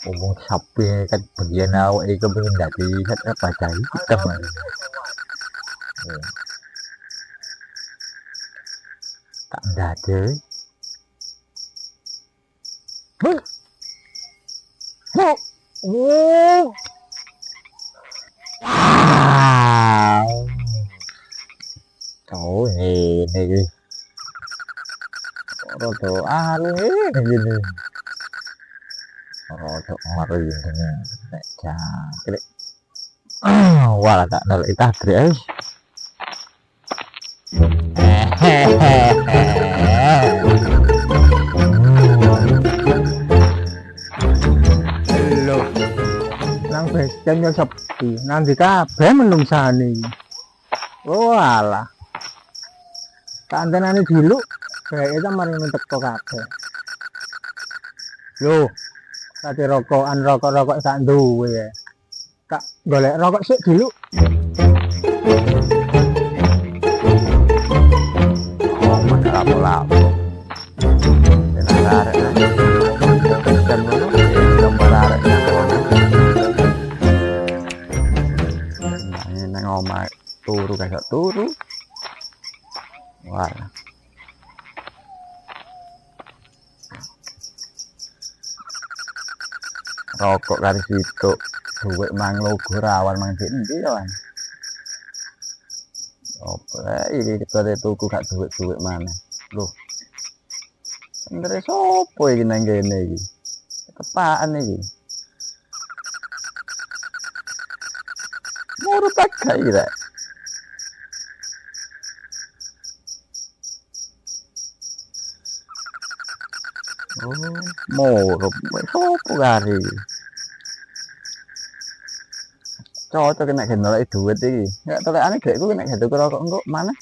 Ngomong sapi kan bagian awak iki kepengin dadi ket apa cai hitam. Tak ndade. Huh. Huh. Oh. Wow. Oh, ini iki. Rada alih ngene. Rada ngeri ngene. Nek jangkrik. Wah, tak nelek tabrek wis. Lho, nang besen yo sepi. Nang ndi kabeh menungsane. Oh alah. Kantenane diluk, bae ta mari teko kabeh. Yo, tadi rokokan rokok-rokok sak duwe ya. Tak golek rokok sik diluk. Oh, mana lapo-lapo. Tenan arek. Kan ngono, gambar arek. Nang omah turu gak turu. Wah. Rokok kari situ duit mang logo rawan mang di endi to kan. Opo iki kare tuku gak duit mana. Loh. Ndere sopo iki nang kene iki? Kepaan iki. Murut tak kira. Oh, murut. Sopo kari? Cocok kena gendolek duit iki. Nek tolekane dekku kena tuku rokok engko mana?